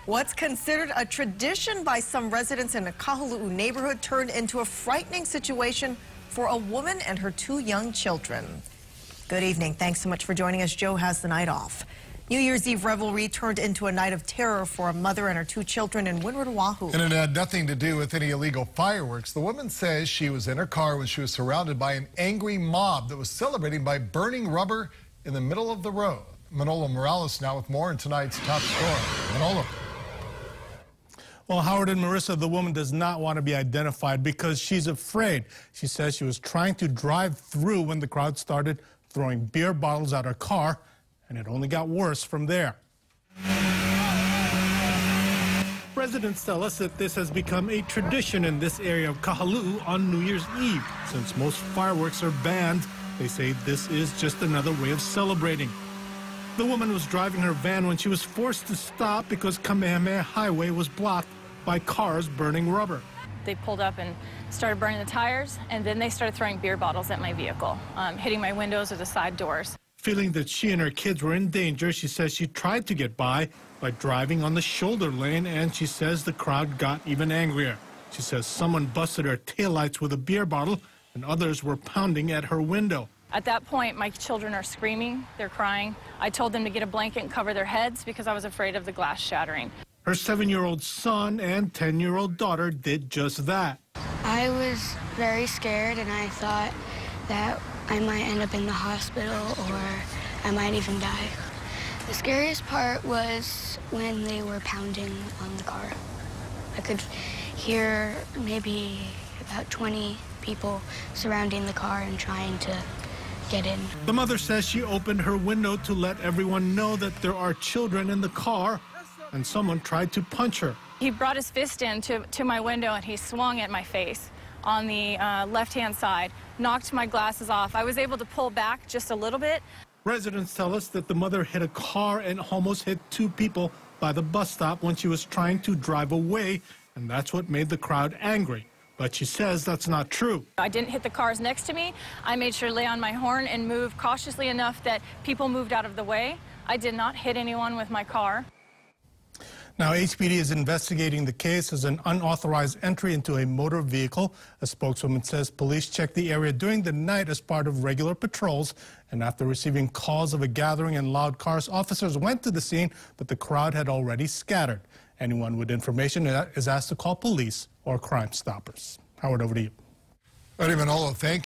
What's considered a tradition by some residents in a Kahaluu neighborhood turned into a frightening situation for a woman and her two young children. Good evening. Thanks so much for joining us. Joe has the night off. New Year's Eve revelry turned into a night of terror for a mother and her two children in Windward, Oahu. And it had nothing to do with any illegal fireworks. The woman says she was in her car when she was surrounded by an angry mob that was celebrating by burning rubber in the middle of the road. Manolo Morales now with more in tonight's top story. Manolo. Well, Howard and Marissa, the woman does not want to be identified because she's afraid. She says she was trying to drive through when the crowd started throwing beer bottles at her car, and it only got worse from there. Residents tell us that this has become a tradition in this area of Kahaluu on New Year's Eve. Since most fireworks are banned, they say this is just another way of celebrating. The woman was driving her van when she was forced to stop because Kamehameha Highway was blocked by cars burning rubber. They pulled up and started burning the tires, and then they started throwing beer bottles at my vehicle, hitting my windows or the side doors. Feeling that she and her kids were in danger, she says she tried to get by driving on the shoulder lane, and she says the crowd got even angrier. She says someone busted her taillights with a beer bottle, and others were pounding at her window. At that point, my children are screaming, they're crying. I told them to get a blanket and cover their heads because I was afraid of the glass shattering. Her 7-year-old son and 10-year-old daughter did just that. I was very scared, and I thought that I might end up in the hospital or I might even die. The scariest part was when they were pounding on the car. I could hear maybe about 20 people surrounding the car and trying to get in. The mother says she opened her window to let everyone know that there are children in the car, and someone tried to punch her. He brought his fist in to my window, and he swung at my face on the left-hand side, knocked my glasses off. I was able to pull back just a little bit. Residents tell us that the mother hit a car and almost hit 2 people by the bus stop when she was trying to drive away, and that's what made the crowd angry. But she says that's not true. I didn't hit the cars next to me. I made sure to lay on my horn and move cautiously enough that people moved out of the way. I did not hit anyone with my car. Now, HPD is investigating the case as an unauthorized entry into a motor vehicle. A spokeswoman says police checked the area during the night as part of regular patrols, and after receiving calls of a gathering and loud cars, officers went to the scene, but the crowd had already scattered. Anyone with information is asked to call police or Crime Stoppers. Howard, over to you. All right, Manolo, thank you.